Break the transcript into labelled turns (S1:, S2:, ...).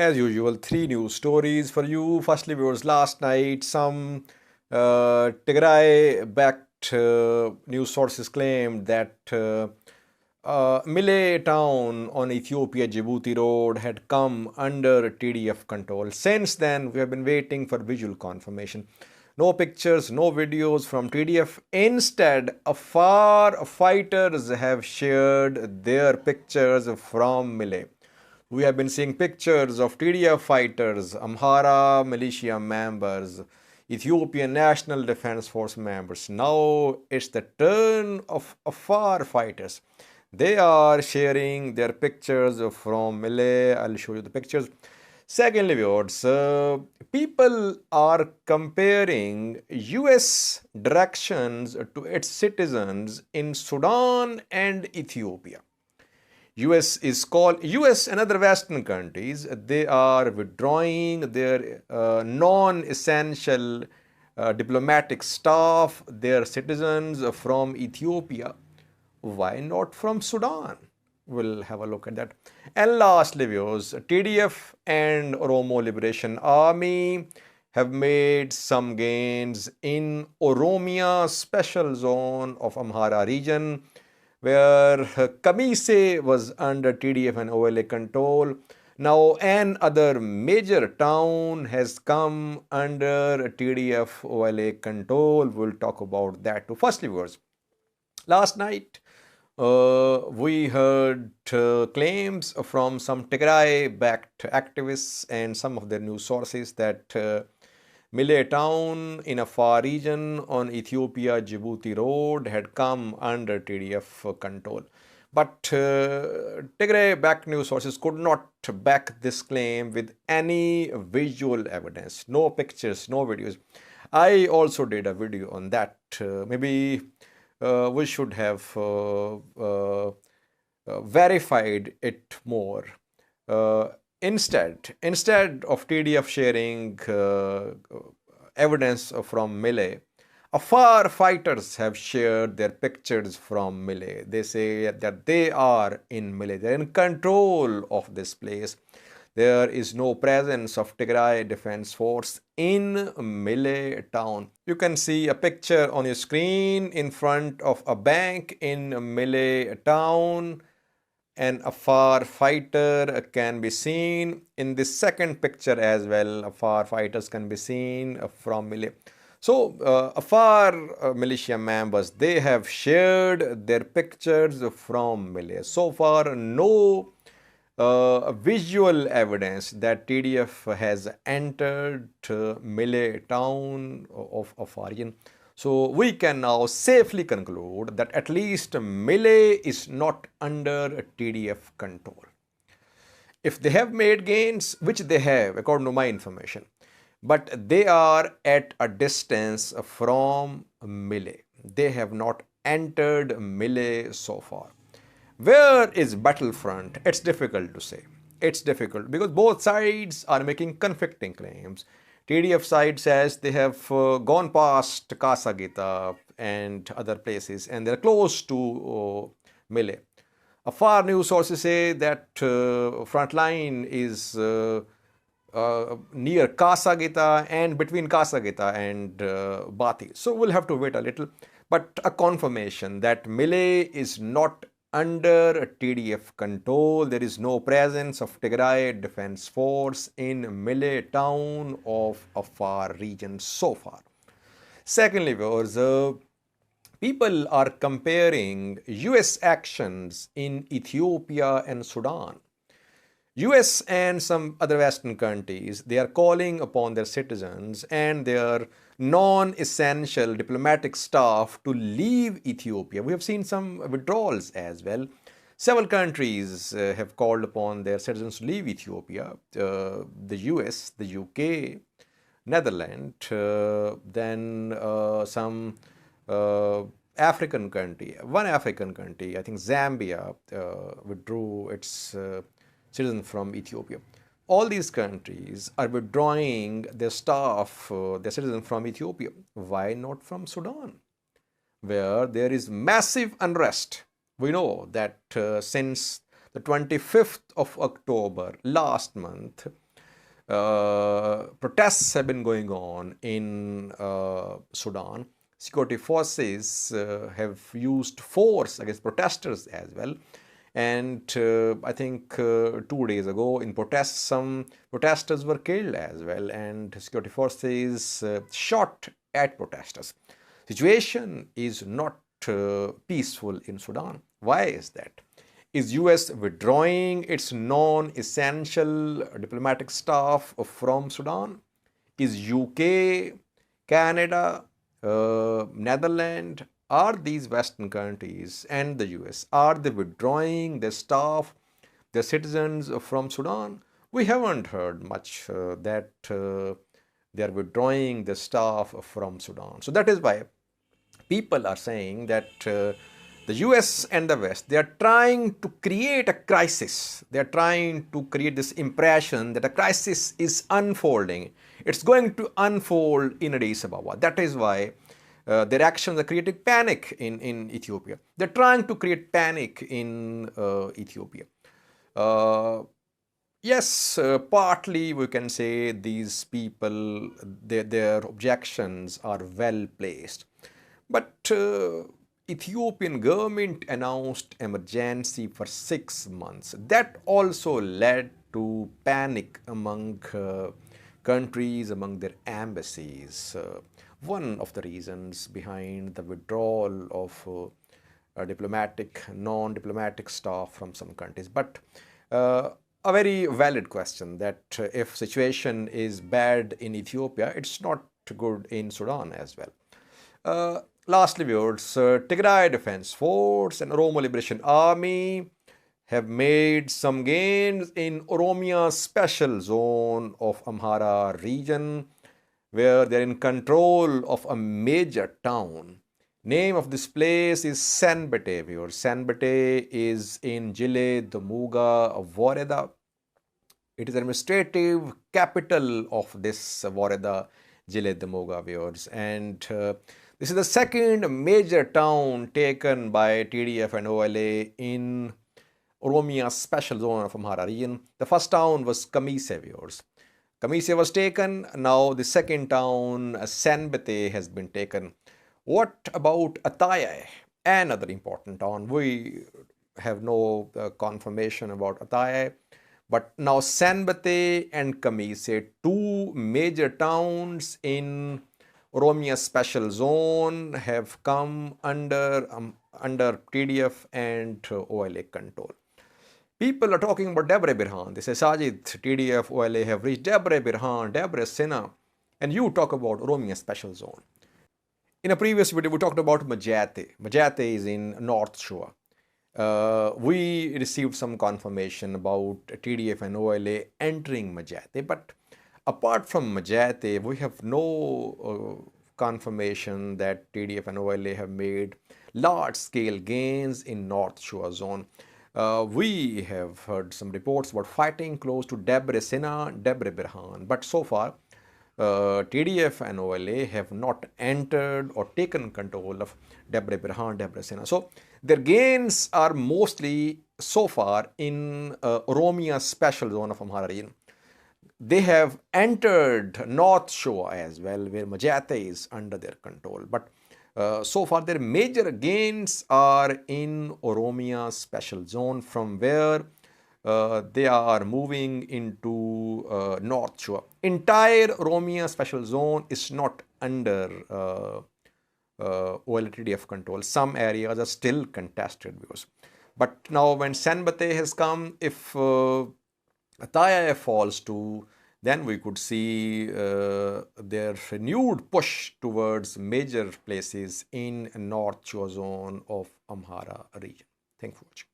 S1: As usual, three news stories for you. Firstly, viewers, last night some Tigray-backed news sources claimed that Mile town on Ethiopia-Djibouti road had come under TDF control. Since then, we have been waiting for visual confirmation. No pictures, no videos from TDF. Instead, Afar fighters have shared their pictures from Mile. We have been seeing pictures of TDF fighters, Amhara militia members, Ethiopian National Defense Force members. Now it's the turn of Afar fighters. They are sharing their pictures from Mele. I'll show you the pictures. Secondly, viewers, people are comparing US directions to its citizens in Sudan and Ethiopia. US and other Western countries, they are withdrawing their non-essential diplomatic staff, their citizens from Ethiopia. Why not from Sudan? We'll have a look at that. And lastly, viewers, TDF and Oromo Liberation Army have made some gains in Oromia special zone of Amhara region, where Kamise was under TDF and OLA control. Now another major town has come under TDF OLA control. We'll talk about that too. Firstly, viewers, last night we heard claims from some Tigray-backed activists and some of their news sources that Mile town in Afar region on Ethiopia-Djibouti road had come under TDF control. But Tigray-backed news sources could not back this claim with any visual evidence. No pictures, no videos. I also did a video on that. Maybe we should have verified it more. Instead of TDF sharing evidence from Mile, Afar fighters have shared their pictures from Mile. They say that they are in Mile. They're in control of this place. There is no presence of Tigray Defense Force in Mile town. You can see a picture on your screen in front of a bank in Mile town. An Afar fighter can be seen in the second picture as well. Afar fighters can be seen from Mile. So Afar militia members, they have shared their pictures from Mile. So far, no visual evidence that TDF has entered Mile town of Afar region. So we can now safely conclude that at least Mile is not under TDF control. If they have made gains, which they have according to my information, but they are at a distance from Mile. They have not entered Mile so far. Where is battlefront? It's difficult to say. It's difficult because both sides are making conflicting claims. TDF side says they have gone past Kasagita and other places and they're close to Mile. Afar news sources say that front line is near Kasagita and between Kasagita and Bati. So we'll have to wait a little. But a confirmation that Mile is not under TDF control. There is no presence of Tigray Defense Force in Mile town of Afar region so far. Secondly, viewers, people are comparing US actions in Ethiopia and Sudan. US and some other Western countries, they are calling upon their citizens and their non-essential diplomatic staff to leave Ethiopia. We have seen some withdrawals as well. Several countries have called upon their citizens to leave Ethiopia. The US, the UK, Netherlands, then some African country. One African country, I think Zambia, withdrew its citizens from Ethiopia. All these countries are withdrawing their staff, their citizens from Ethiopia. Why not from Sudan, where there is massive unrest? We know that since the 25th of October last month, protests have been going on in Sudan. Security forces have used force against protesters as well. And I think 2 days ago in protests, some protesters were killed as well, and security forces shot at protesters. Situation is not peaceful in Sudan. Why is that? Is US withdrawing its non-essential diplomatic staff from Sudan? Is UK, Canada, Netherlands, are these Western countries and the US, are they withdrawing their staff, their citizens from Sudan? We haven't heard much that they are withdrawing the staff from Sudan. So that is why people are saying that the US and the West, they are trying to create a crisis. They are trying to create this impression that a crisis is unfolding. It's going to unfold in Addis Ababa. That is why their actions are creating panic in Ethiopia. They're trying to create panic in Ethiopia. Yes, partly we can say these people, their objections are well placed. But Ethiopian government announced emergency for 6 months. That also led to panic among countries, among their embassies. One of the reasons behind the withdrawal of diplomatic, non-diplomatic staff from some countries. But a very valid question that if situation is bad in Ethiopia, it's not good in Sudan as well. Lastly, viewers, Tigray Defense Force and Oromo Liberation Army have made some gains in Oromia Special Zone of Amhara region, where they're in control of a major town. Name of this place is Senbete, viewers. Senbete is in Jile Domuga of Woreda. It is administrative capital of this Woreda, Jile Domuga, viewers. And this is the second major town taken by TDF and OLA in Oromia Special Zone of Amhara region. The first town was Kamise, viewers. Kamise was taken. Now the second town, Senbete, has been taken. What about Ataya, another important town? We have no confirmation about Ataya. But now Senbete and Kamise, two major towns in Oromia Special Zone, have come under TDF and OLA control. People are talking about Debre Birhan. They say, Sajid, TDF, OLA have reached Debre Birhan, Debre Sina, and you talk about Oromia Special Zone. In a previous video, we talked about Majate. Majate is in North Shore. We received some confirmation about TDF and OLA entering Majate, but apart from Majate, we have no confirmation that TDF and OLA have made large-scale gains in North Shore Zone. We have heard some reports about fighting close to Debre Sina, Debre Birhan, but so far TDF and OLA have not entered or taken control of Debre Birhan, Debre Sina. So their gains are mostly so far in Oromia Special Zone of Amhara region. They have entered North Shore as well, where Majate is under their control. But so far their major gains are in Oromia Special Zone, from where they are moving into North Shore. Entire Oromia Special Zone is not under OLA TDF control. Some areas are still contested views. But now when Senbate has come, if Ataya falls too, then we could see their renewed push towards major places in North Shore Zone of Amhara region. Thanks for watching.